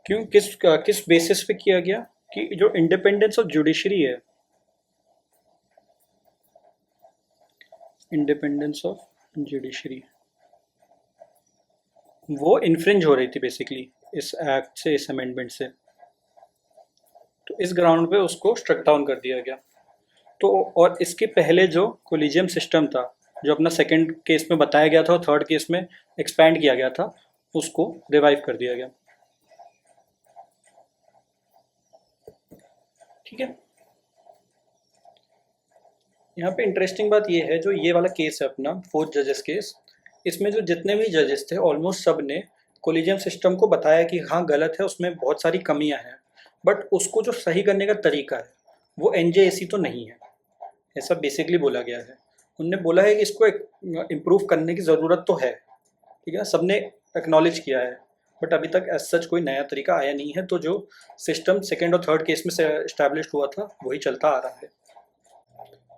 Speaker 1: क्यों, किस बेसिस पे किया गया? कि जो इंडिपेंडेंस ऑफ जुडिशरी है, इंडिपेंडेंस ऑफ जुडिशरी, वो इन्फ्रिंज हो रही थी बेसिकली इस एक्ट से, इस अमेंडमेंट से। तो इस ग्राउंड पे उसको स्ट्रक डाउन कर दिया गया। तो और इसके पहले जो कोलिजियम सिस्टम था, जो अपना सेकंड केस में बताया गया था और थर्ड केस में एक्सपैंड किया गया था, उसको रिवाइव कर दिया गया, ठीक है। यहाँ पे इंटरेस्टिंग बात ये है, जो ये वाला केस है अपना 4th जजेस केस, इसमें जो जितने भी जजेस थे ऑलमोस्ट सब ने कोलिजियम सिस्टम को बताया कि हाँ गलत है, उसमें बहुत सारी कमियां हैं, बट उसको जो सही करने का तरीका है वो एनजेएसी तो नहीं है, ऐसा बेसिकली बोला गया है। उनने बोला है कि इसको इम्प्रूव करने की ज़रूरत तो है, ठीक है, सबने एक्नॉलेज किया है, बट अभी तक एज सच कोई नया तरीका आया नहीं है। तो जो सिस्टम सेकेंड और थर्ड केस में से इस्टेब्लिश हुआ था वही चलता आ रहा है।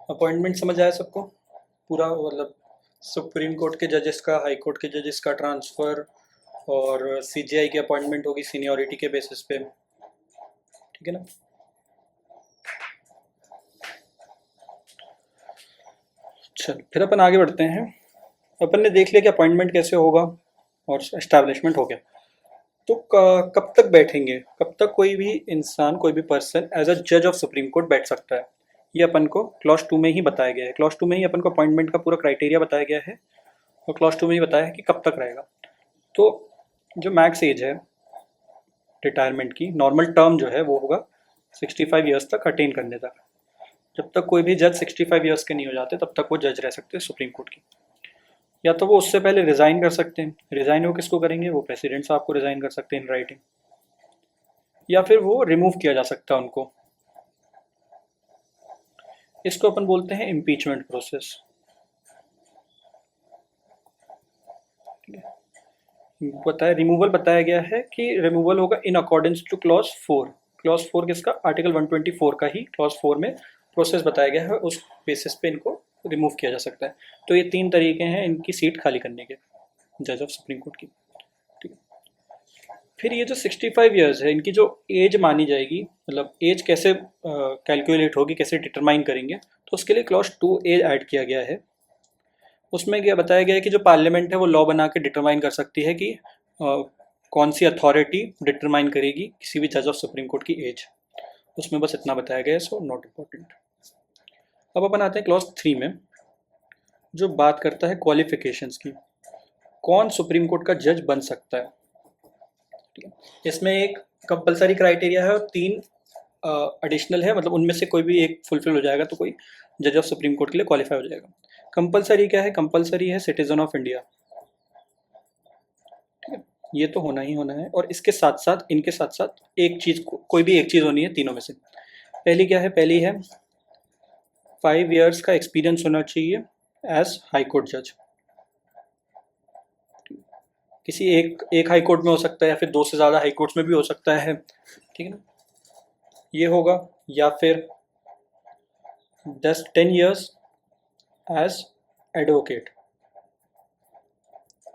Speaker 1: अपॉइंटमेंट समझ आया सबको पूरा? मतलब सुप्रीम कोर्ट के जजेस का, हाई कोर्ट के जजेस का ट्रांसफ़र, और सीजीआई की अपॉइंटमेंट होगी सीनियरिटी के बेसिस पे, ठीक है ना। चल फिर अपन आगे बढ़ते हैं। अपन ने देख लिया कि अपॉइंटमेंट कैसे होगा और एस्टैब्लिशमेंट हो गया। तो कब तक बैठेंगे, कब तक कोई भी इंसान, कोई भी पर्सन एज अ जज ऑफ सुप्रीम कोर्ट बैठ सकता है, ये अपन को क्लॉज 2 में ही बताया गया है। क्लॉज 2 में ही अपन को अपॉइंटमेंट का पूरा क्राइटेरिया बताया गया है, और क्लॉज 2 में ही बताया है कि कब तक रहेगा। तो जो मैक्स एज है रिटायरमेंट की, नॉर्मल टर्म जो है वो होगा 65 ईयर्स तक अटेन करने तक। जब तक कोई भी जज 65 ईयर्स के नहीं हो जाते तब तक वो जज रह सकते हैं सुप्रीम कोर्ट की। या तो वो उससे पहले रिज़ाइन कर सकते हैं। रिज़ाइन वो किसको करेंगे? वो प्रेसिडेंट साहब को रिज़ाइन कर सकते हैं इन राइटिंग, या फिर वो रिमूव किया जा सकता है उनको। इसको अपन बोलते हैं इम्पीचमेंट प्रोसेस। बताया रिमूवल बताया गया है कि रिमूवल होगा in accordance two clause 4। Clause 4 किसका, आर्टिकल 124 का ही क्लॉज 4 में प्रोसेस बताया गया है, उस बेसिस पे इनको रिमूव किया जा सकता है। तो ये 3 तरीके हैं इनकी सीट खाली करने के, जज ऑफ सुप्रीम कोर्ट की। ठीक है, फिर ये जो 65 ईयर्स है इनकी जो एज मानी जाएगी, मतलब एज कैसे कैलकुलेट होगी, कैसे डिटरमाइन करेंगे, तो उसके लिए क्लॉज 2 एज ऐड किया गया है। उसमें क्या बताया गया है कि जो पार्लियामेंट है वो लॉ बना के डिटरमाइन कर सकती है कि कौन सी अथॉरिटी डिटरमाइन करेगी किसी भी जज ऑफ सुप्रीम कोर्ट की एज। उसमें बस इतना बताया गया है, सो नॉट इम्पोर्टेंट। अब अपन आते हैं क्लॉज 3 में, जो बात करता है क्वालिफिकेशंस की, कौन सुप्रीम कोर्ट का जज बन सकता है। ठीक है, इसमें एक कंपलसरी क्राइटेरिया है और 3 एडिशनल है, मतलब उनमें से कोई भी एक फुलफिल हो जाएगा तो कोई जज ऑफ सुप्रीम कोर्ट के लिए क्वालिफाई हो जाएगा। कंपलसरी क्या है, कंपलसरी है सिटीजन ऑफ इंडिया। ठीक है, ये तो होना ही होना है, और इसके साथ साथ इनके साथ साथ एक चीज़, कोई भी एक चीज़ होनी है तीनों में से। पहली क्या है, पहली है 5 ईयर्स का एक्सपीरियंस होना चाहिए एज हाई कोर्ट जज। किसी एक हाई कोर्ट में हो सकता है या फिर 2 से ज़्यादा हाई कोर्ट्स में भी हो सकता है। ठीक है ना, ये होगा, या फिर 10 years as advocate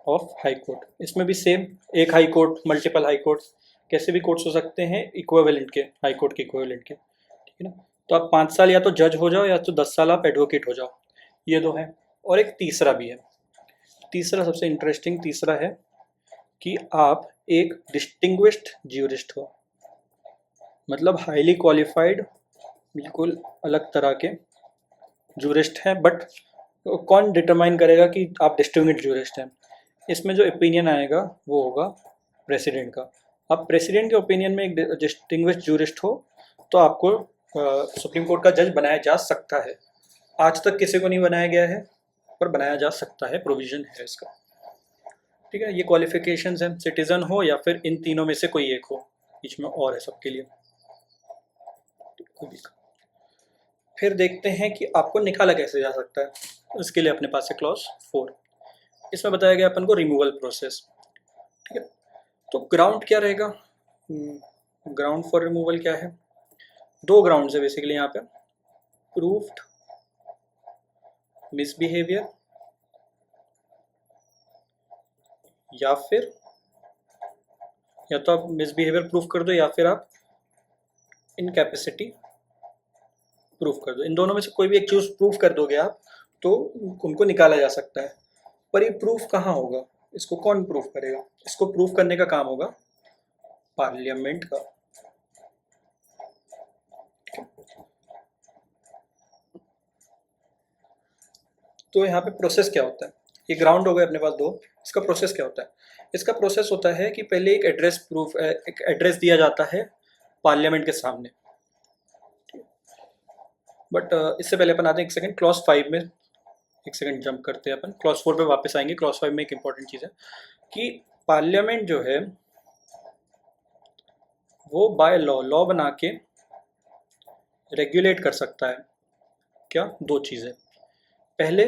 Speaker 1: of High Court. इसमें भी सेम, एक High Court, multiple High Court, कैसे भी कोर्ट्स हो सकते हैं इक्विवेलेंट के, हाई कोर्ट के इक्विवेलेंट के। ठीक है ना, तो आप 5 साल या तो जज हो जाओ या तो 10 साल आप एडवोकेट हो जाओ, ये 2 हैं। और एक तीसरा भी है, तीसरा सबसे इंटरेस्टिंग तीसरा है कि आप एक डिस्टिंग्विश्ड ज्यूरिस्ट हो, मतलब हाईली क्वालिफाइड, बिल्कुल अलग तरह के ज्यूरिस्ट हैं। बट कौन डिटरमाइन करेगा कि आप डिस्टिंग्विश्ड ज्यूरिस्ट हैं, इसमें जो ओपिनियन आएगा वो होगा प्रेसिडेंट का। अब प्रेसिडेंट के ओपिनियन में एक डिस्टिंग्विश्ड ज्यूरिस्ट हो तो आपको सुप्रीम कोर्ट का जज बनाया जा सकता है। आज तक किसी को नहीं बनाया गया है, पर बनाया जा सकता है, प्रोविजन है इसका। ठीक है, ये क्वालिफिकेशंस हैं, सिटीजन हो या फिर इन तीनों में से कोई एक हो, बीच में और है सबके लिए। फिर देखते हैं कि आपको निकाला कैसे जा सकता है, इसके लिए अपने पास है क्लॉज 4। इसमें बताया गया अपन को रिमूवल प्रोसेस। ठीक है, तो ग्राउंड क्या रहेगा, ग्राउंड फॉर रिमूवल क्या है, 2 ग्राउंड है बेसिकली यहाँ पे, प्रूफ्ड मिसबिहेवियर या फिर, या तो आप मिसबिहेवियर प्रूफ कर दो या फिर आप इनकैपेसिटी प्रूफ कर दो। इन दोनों में से कोई भी एक चीज प्रूफ कर दोगे आप तो उनको निकाला जा सकता है। पर ये प्रूफ कहाँ होगा, इसको कौन प्रूफ करेगा, इसको प्रूफ करने का काम होगा पार्लियामेंट का। तो यहाँ पे प्रोसेस क्या होता है, ये ग्राउंड हो गए अपने पास 2, इसका प्रोसेस क्या होता है। इसका प्रोसेस होता है कि पहले एक एड्रेस प्रूफ, एक एड्रेस दिया जाता है पार्लियामेंट के सामने। बट इससे पहले अपन आते हैं एक सेकंड क्लॉज 5 में, एक सेकंड जंप करते हैं अपन, क्लॉज 4 पे वापस आएंगे। क्लॉज 5 में एक इंपॉर्टेंट चीज़ है कि पार्लियामेंट जो है वो बाय लॉ बना के रेगुलेट कर सकता है। क्या, 2 चीज़ें, पहले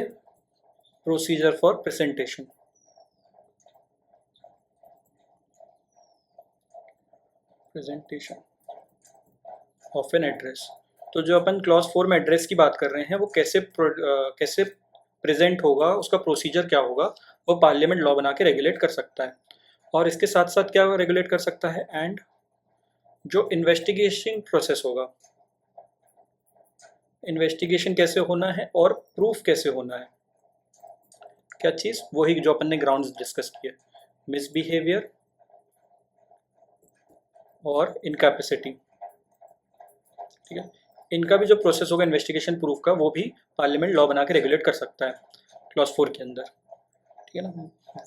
Speaker 1: procedure for presentation, of an address. तो जो अपन क्लॉज 4 में एड्रेस की बात कर रहे हैं वो कैसे प्रेजेंट होगा, उसका प्रोसीजर क्या होगा, वो पार्लियामेंट लॉ बना के रेगुलेट कर सकता है। और इसके साथ साथ क्या रेगुलेट कर सकता है, एंड जो इन्वेस्टिगेशन प्रोसेस होगा, इन्वेस्टिगेशन कैसे होना है और प्रूफ कैसे होना है, क्या चीज़, वही जो अपन ने ग्राउंड्स डिस्कस किए, मिसबिहेवियर और इनकैपेसिटी। ठीक है, इनका भी जो प्रोसेस होगा इन्वेस्टिगेशन प्रूफ का, वो भी पार्लियामेंट लॉ बना के रेगुलेट कर सकता है क्लॉज 4 के अंदर। ठीक है ना,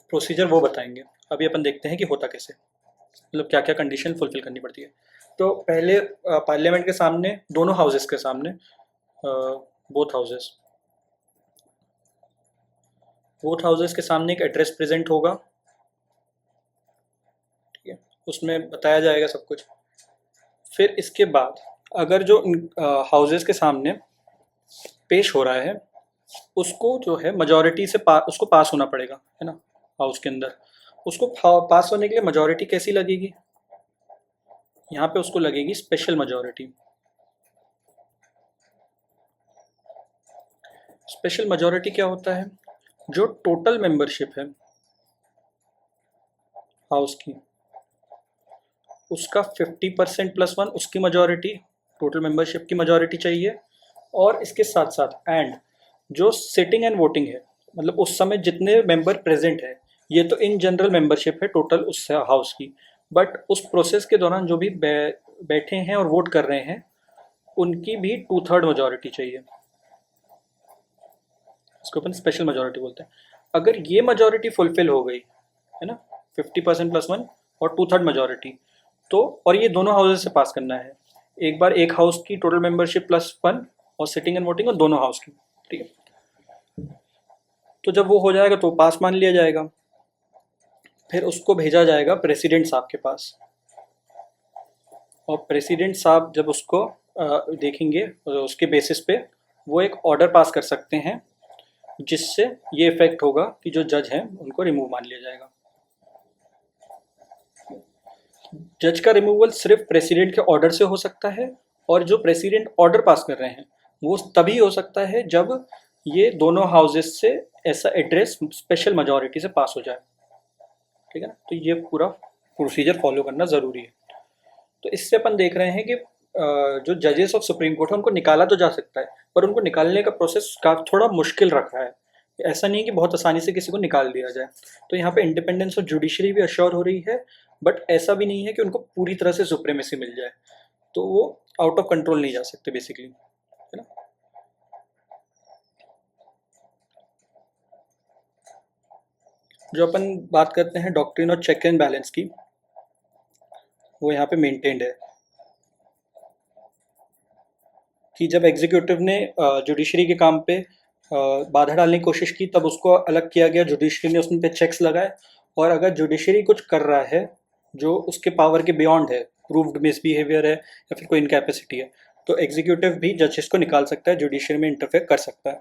Speaker 1: प्रोसीजर वो बताएंगे। अभी अपन देखते हैं कि होता कैसे, मतलब क्या क्या कंडीशन फुलफिल करनी पड़ती है। तो पहले पार्लियामेंट के सामने, दोनों हाउसेस के सामने, बोथ हाउसेस के सामने एक एड्रेस प्रेजेंट होगा। ठीक है, उसमें बताया जाएगा सब कुछ। फिर इसके बाद अगर जो हाउसेस के सामने पेश हो रहा है उसको जो है मेजॉरिटी से उसको पास होना पड़ेगा, है ना, हाउस के अंदर। उसको पास होने के लिए मेजॉरिटी कैसी लगेगी? यहाँ पे उसको लगेगी स्पेशल मेजॉरिटी। स्पेशल मेजॉरिटी क्या होता है? जो टोटल मेंबरशिप है हाउस की, उसका 50% प्लस वन उसकी मेजॉरिटी, टोटल मेंबरशिप की मेजॉरिटी चाहिए। और इसके साथ साथ एंड जो सिटिंग एंड वोटिंग है, मतलब उस समय जितने मेंबर प्रेजेंट है, ये तो इन जनरल मेंबरशिप है टोटल उस हाउस की, बट उस प्रोसेस के दौरान जो भी बैठे हैं और वोट कर रहे हैं, उनकी भी 2/3 मेजॉरिटी चाहिए। इसको अपन स्पेशल मेजॉरिटी बोलते हैं। अगर ये मेजॉरिटी फुलफिल हो गई है ना, 50% प्लस वन और 2/3 मेजॉरिटी, तो और ये दोनों हाउसेज से पास करना है, एक बार एक हाउस की टोटल मेंबरशिप प्लस वन और सिटिंग एंड वोटिंग और दोनों हाउस की, ठीक है। तो जब वो हो जाएगा तो पास मान लिया जाएगा, फिर उसको भेजा जाएगा प्रेसिडेंट साहब के पास, और प्रेसिडेंट साहब जब उसको देखेंगे तो उसके बेसिस पे वो एक ऑर्डर पास कर सकते हैं, जिससे ये इफेक्ट होगा कि जो जज हैं उनको रिमूव मान लिया जाएगा। जज का रिमूवल सिर्फ प्रेसिडेंट के ऑर्डर से हो सकता है, और जो प्रेसिडेंट ऑर्डर पास कर रहे हैं वो तभी हो सकता है जब ये दोनों हाउसेस से ऐसा एड्रेस स्पेशल मेजॉरिटी से पास हो जाए, ठीक है ना। तो ये पूरा प्रोसीजर फॉलो करना ज़रूरी है। तो इससे अपन देख रहे हैं कि जो जजेस ऑफ सुप्रीम कोर्ट है उनको निकाला तो जा सकता है, पर उनको निकालने का प्रोसेस का थोड़ा मुश्किल रखा है। ऐसा नहीं है कि बहुत आसानी से किसी को निकाल दिया जाए। तो यहाँ पे इंडिपेंडेंस ऑफ जुडिशरी भी अश्योर हो रही है, बट ऐसा भी नहीं है कि उनको पूरी तरह से सुप्रीमेसी मिल जाए, तो वो आउट ऑफ कंट्रोल नहीं जा सकते बेसिकली, है ना। जो अपन बात करते हैं डॉक्ट्रिन और चेक एंड बैलेंस की, वो यहाँ पे मेंटेन्ड है कि जब एग्जीक्यूटिव ने जुडिशरी के काम पे बाधा डालने की कोशिश की, तब उसको अलग किया गया, जुडिशरी ने उसमें पे चेक्स लगाए, और अगर जुडिशरी कुछ कर रहा है जो उसके पावर के बियॉन्ड है, प्रूव्ड मिसबिहेवियर है या फिर कोई इनकैपेसिटी है, तो एग्जीक्यूटिव भी जजेस को निकाल सकता है, जुडिशरी में इंटरफेयर कर सकता है।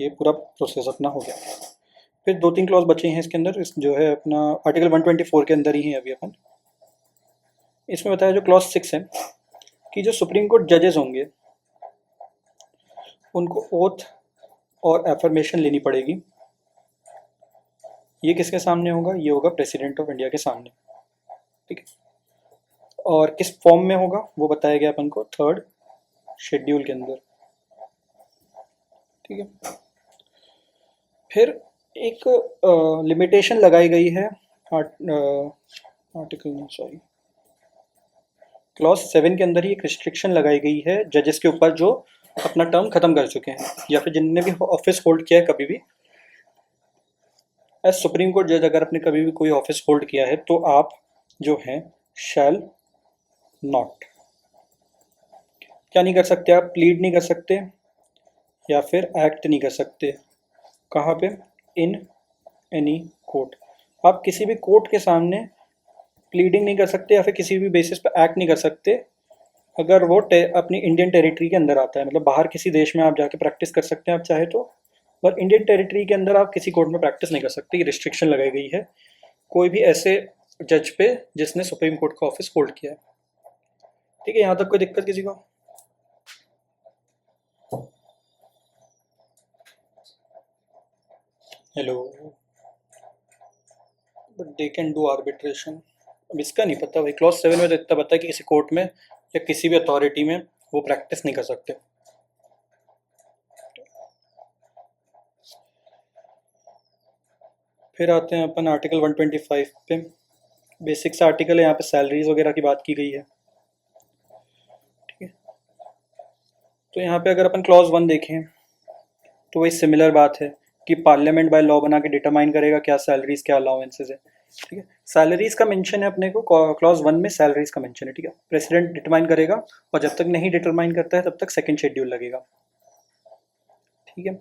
Speaker 1: ये पूरा प्रोसेस अपना हो गया। फिर 2-3 क्लॉज बचे हैं इसके अंदर, जो है अपना आर्टिकल 124 के अंदर ही है अभी अपन। इसमें बताया जो क्लॉज 6 है कि जो सुप्रीम कोर्ट जजेस होंगे उनको ओथ और एफर्मेशन लेनी पड़ेगी। ये किसके सामने होगा? ये होगा प्रेसिडेंट ऑफ इंडिया के सामने, ठीक है। और किस फॉर्म में होगा वो बताया गया अपन को 3rd शेड्यूल के अंदर, ठीक है। फिर एक लिमिटेशन लगाई गई है आर्टिकल नहीं, सॉरी, क्लॉज 7 के अंदर ही एक रिस्ट्रिक्शन लगाई गई है जजेस के ऊपर जो अपना टर्म खत्म कर चुके हैं या फिर जिनने भी ऑफिस होल्ड किया है कभी भी। एज सुप्रीम कोर्ट जज अगर आपने कभी भी कोई ऑफिस होल्ड किया है तो आप जो हैं शैल नॉट, क्या नहीं कर सकते? आप प्लीड नहीं कर सकते या फिर एक्ट नहीं कर सकते। कहाँ पे? In any court. आप किसी भी कोर्ट के सामने प्लीडिंग नहीं कर सकते या फिर किसी भी बेसिस पे एक्ट नहीं कर सकते अगर वो अपनी इंडियन टेरिटरी के अंदर आता है। मतलब बाहर किसी देश में आप जाके प्रैक्टिस कर सकते हैं आप चाहे तो, पर इंडियन टेरिटरी के अंदर आप किसी कोर्ट में प्रैक्टिस नहीं कर सकते। ये रिस्ट्रिक्शन लगाई गई है कोई भी ऐसे जज पे जिसने सुप्रीम कोर्ट का ऑफिस होल्ड किया है, ठीक है। यहाँ तक कोई दिक्कत किसी को? Hello. But they can do arbitration. अब इसका नहीं पता भाई। क्लॉज 7 में तो इतना पता है कि किसी कोर्ट में या किसी भी अथॉरिटी में वो प्रैक्टिस नहीं कर सकते। फिर आते हैं अपन आर्टिकल 125 पे। बेसिक सा आर्टिकल है, यहाँ पे सैलरीज वगैरह की बात की गई है, ठीक है। तो यहाँ पे अगर अपन क्लॉज 1 देखें तो वही सिमिलर बात है कि पार्लियामेंट बाय लॉ बना के डिटरमाइन करेगा क्या सैलरीज क्या अलाउंसेज है, ठीक है। सैलरीज का मेंशन है अपने को क्लॉज 1 में, सैलरीज का मेंशन है, ठीक है। प्रेसिडेंट डिटरमाइन करेगा और जब तक नहीं डिटरमाइन करता है तब तक सेकंड शेड्यूल लगेगा, ठीक है।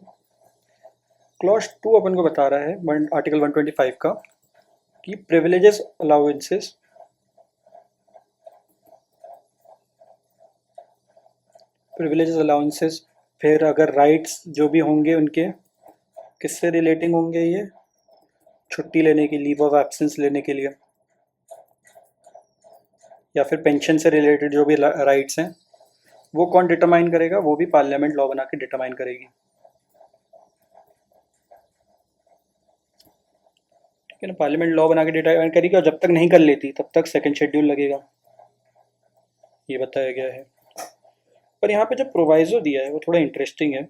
Speaker 1: क्लॉज 2 अपन को बता रहा है आर्टिकल 125 का कि प्रिविलेजेस अलाउंसेस फिर अगर राइट्स जो भी होंगे उनके किससे रिलेटिंग होंगे? ये छुट्टी लेने की, लीव ऑफ एब्सेंस लेने के लिए, या फिर पेंशन से रिलेटेड जो भी राइट्स हैं, वो कौन डिटरमाइन करेगा? वो भी पार्लियामेंट लॉ बना के डिटरमाइन करेगी। ठीक है ना, पार्लियामेंट लॉ बना के डिटरमाइन करेगी, और जब तक नहीं कर लेती तब तक सेकंड शेड्यूल लगेगा, ये बताया गया है। पर यहाँ पे जो प्रोवाइजो दिया है वो थोड़ा इंटरेस्टिंग है,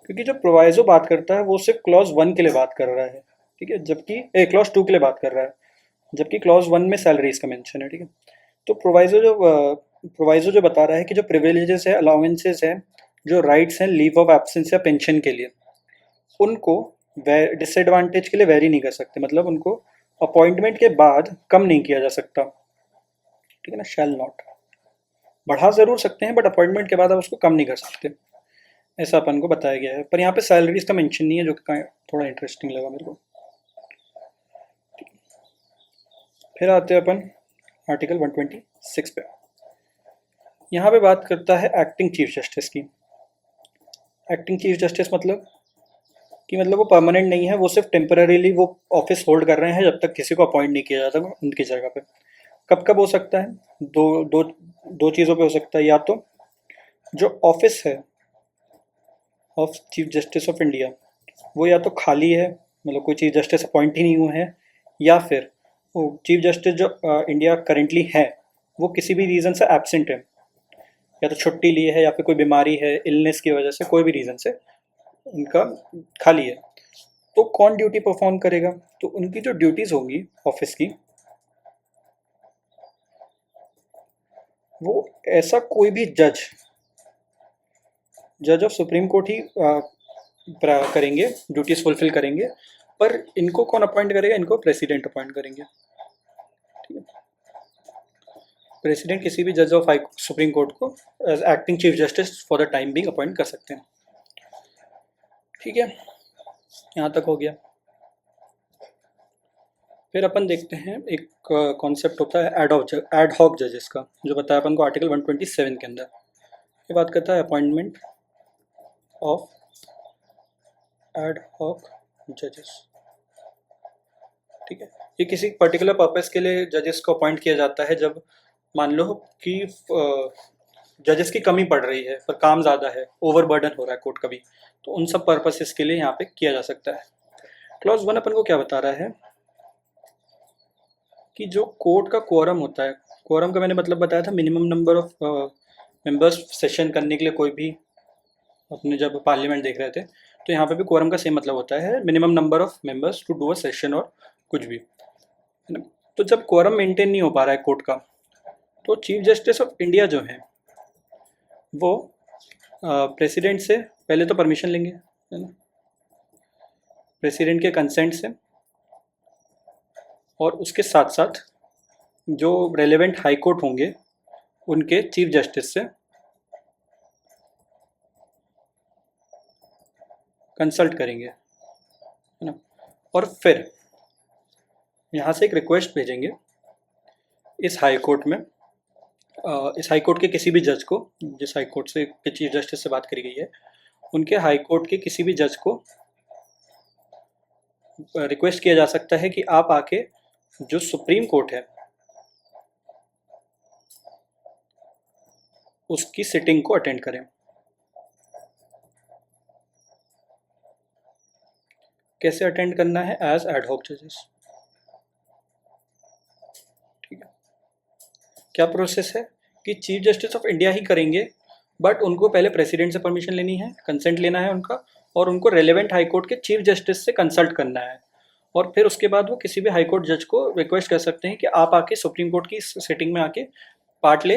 Speaker 1: क्योंकि जो प्रोवाइजो बात करता है वो सिर्फ क्लॉज 1 के लिए बात कर रहा है, ठीक है, जबकि क्लॉज 2 के लिए बात कर रहा है, जबकि क्लॉज 1 में सैलरीज का मेंशन है, ठीक है। तो प्रोवाइजो जो बता रहा है कि जो प्रिविलेजेस है, अलाउंसेस है, जो राइट्स हैं लीव ऑफ एब्सेंस या पेंशन के लिए, उनको डिसएडवांटेज के लिए वेरी नहीं कर सकते, मतलब उनको अपॉइंटमेंट के बाद कम नहीं किया जा सकता, ठीक है ना, शैल नॉट, बढ़ा ज़रूर सकते हैं बट अपॉइंटमेंट के बाद आप उसको कम नहीं कर सकते, ऐसा अपन को बताया गया है। पर यहाँ पे सैलरीज का मेंशन नहीं है, जो कि थोड़ा इंटरेस्टिंग लगा मेरे को। फिर आते हैं अपन आर्टिकल 126 पे। यहाँ पे बात करता है एक्टिंग चीफ जस्टिस की। एक्टिंग चीफ जस्टिस मतलब कि मतलब वो परमानेंट नहीं है, वो सिर्फ टेम्पररीली वो ऑफिस होल्ड कर रहे हैं जब तक किसी को अपॉइंट नहीं किया जाता उनकी जगह पे। कब कब हो सकता है? दो दो दो चीज़ों पे हो सकता है, या तो जो ऑफिस है of chief justice of India वो या तो खाली है, मतलब कोई चीफ जस्टिस अपॉइंट ही नहीं हुए हैं, या फिर वो चीफ जस्टिस जो इंडिया करेंटली है वो किसी भी रीज़न से एब्सेंट है, या तो छुट्टी ली है, या फिर कोई बीमारी है, इलनेस की वजह से, कोई भी रीज़न से उनका खाली है। तो कौन ड्यूटी परफॉर्म करेगा? तो उनकी जो ड्यूटीज़ होंगी ऑफिस की, वो ऐसा कोई भी जज ऑफ सुप्रीम कोर्ट ही करेंगे, ड्यूटीज फुलफिल करेंगे। पर इनको कौन अपॉइंट करेगा? इनको प्रेसिडेंट अपॉइंट करेंगे, ठीक है। प्रेसिडेंट किसी भी जज ऑफ सुप्रीम कोर्ट को as acting chief justice for the time being appoint कर सकते हैं, ठीक है। यहाँ तक हो गया। फिर अपन देखते हैं एक कॉन्सेप्ट होता है एड हॉक जजेस का, जो बताया अपन को आर्टिकल 127 के अंदर। ये बात करता है अपॉइंटमेंट ऑफ एड हॉक जजेस, ठीक है। ये किसी पर्टिकुलर पर्पस के लिए जजेस को अपॉइंट किया जाता है, जब मान लो कि जजेस की कमी पड़ रही है पर काम ज़्यादा है, ओवर बर्डन हो रहा है कोर्ट का भी, तो उन सब पर्पसेस के लिए यहाँ पे किया जा सकता है। क्लॉज 1 अपन को क्या बता रहा है कि जो कोर्ट का कोरम होता है, कोरम का मैंने मतलब बताया था, minimum number of members session करने के लिए, कोई भी अपने जब पार्लियामेंट देख रहे थे, तो यहाँ पे भी कोरम का सेम मतलब होता है, minimum number of members to do a session और कुछ भी, है ना। तो जब कोरम मेंटेन नहीं हो पा रहा है कोर्ट का, तो चीफ जस्टिस ऑफ इंडिया जो है वो प्रेसिडेंट से पहले तो परमिशन लेंगे, है ना, प्रेसिडेंट के कंसेंट से, और उसके साथ साथ जो रेलेवेंट हाई कोर्ट होंगे उनके चीफ जस्टिस से कंसल्ट करेंगे, है ना। और फिर यहाँ से एक रिक्वेस्ट भेजेंगे इस हाई कोर्ट में, इस हाई कोर्ट के किसी भी जज को, जिस हाई कोर्ट से के चीफ जस्टिस से बात करी गई है, उनके हाई कोर्ट के किसी भी जज को रिक्वेस्ट किया जा सकता है कि आप आके जो सुप्रीम कोर्ट है उसकी सिटिंग को अटेंड करें। कैसे अटेंड करना है? एज एड हॉक जजेस, ठीक है। क्या प्रोसेस है कि चीफ जस्टिस ऑफ इंडिया ही करेंगे, बट उनको पहले प्रेसिडेंट से परमिशन लेनी है, कंसेंट लेना है उनका, और उनको रेलेवेंट हाई कोर्ट के चीफ जस्टिस से कंसल्ट करना है, और फिर उसके बाद वो किसी भी हाई कोर्ट जज को रिक्वेस्ट कर सकते हैं कि आप आके सुप्रीम कोर्ट की सिटिंग में आके पार्ट ले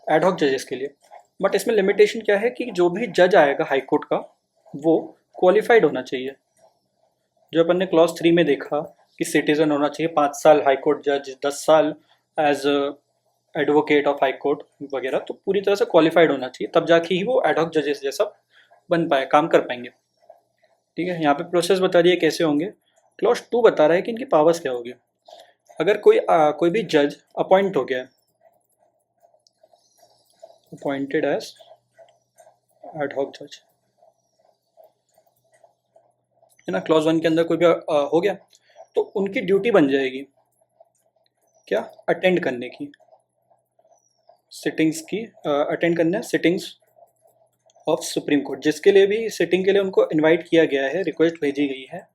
Speaker 1: एड हॉक जजेस के लिए। बट इसमें लिमिटेशन क्या है कि जो भी जज आएगा हाई कोर्ट का वो क्वालिफाइड होना चाहिए। जो अपन ने क्लॉज 3 में देखा कि सिटीजन होना चाहिए, 5 साल हाई कोर्ट जज, 10 साल as advocate of High Court वगैरह, तो पूरी तरह से क्वालिफाइड होना चाहिए, तब जाके ही वो एड हॉक जजेस जैसा बन पाए, काम कर पाएंगे, ठीक है। यहाँ पे प्रोसेस बता दिया कैसे होंगे। क्लॉज 2 बता रहा है कि इनकी पावर्स क्या होगी। अगर कोई भी जज अपॉइंट हो गया, अपॉइंटेड एज एड हॉक जज, है ना, क्लॉज 1 के अंदर कोई भी हो गया तो उनकी ड्यूटी बन जाएगी क्या, अटेंड करने की, सिटिंग्स की, अटेंड करना सिटिंग्स ऑफ सुप्रीम कोर्ट, जिसके लिए भी सिटिंग के लिए उनको इनवाइट किया गया है, रिक्वेस्ट भेजी गई है,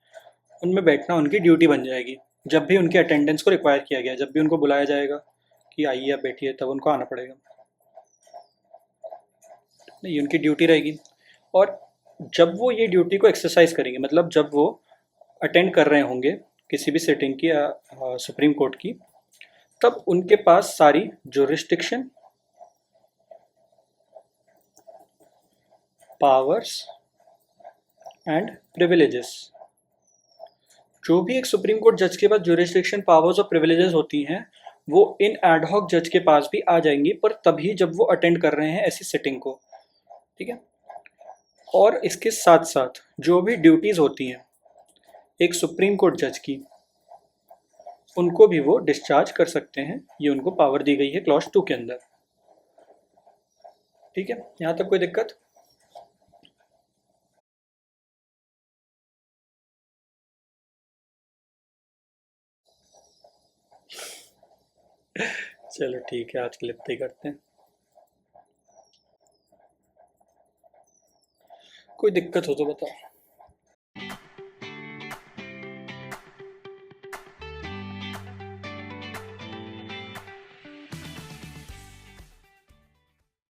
Speaker 1: उनमें बैठना उनकी ड्यूटी बन जाएगी। जब भी उनकी अटेंडेंस को रिक्वायर किया गया, जब भी उनको बुलाया जाएगा कि आइए आप बैठिए, तब उनको आना पड़ेगा, नहीं उनकी ड्यूटी रहेगी। और जब वो ये ड्यूटी को एक्सरसाइज करेंगे, मतलब जब वो अटेंड कर रहे होंगे किसी भी सिटिंग की सुप्रीम कोर्ट की, तब उनके पास सारी जुरिस्डिक्शन, पावर्स एंड प्रिविलेजेस, जो भी एक सुप्रीम कोर्ट जज के पास जुरिस्डिक्शन, पावर्स और प्रिविलेजेस होती हैं, वो इन एडहॉक जज के पास भी आ जाएंगी, पर तभी जब वो अटेंड कर रहे हैं ऐसी सिटिंग को, ठीक है। और इसके साथ साथ जो भी ड्यूटीज़ होती हैं एक सुप्रीम कोर्ट जज की, उनको भी वो डिस्चार्ज कर सकते हैं, ये उनको पावर दी गई है क्लॉज 2 के अंदर, ठीक है। यहाँ तक कोई दिक्कत? चलो ठीक है, आज के लिए इतना ही करते हैं। कोई दिक्कत हो तो बताओ।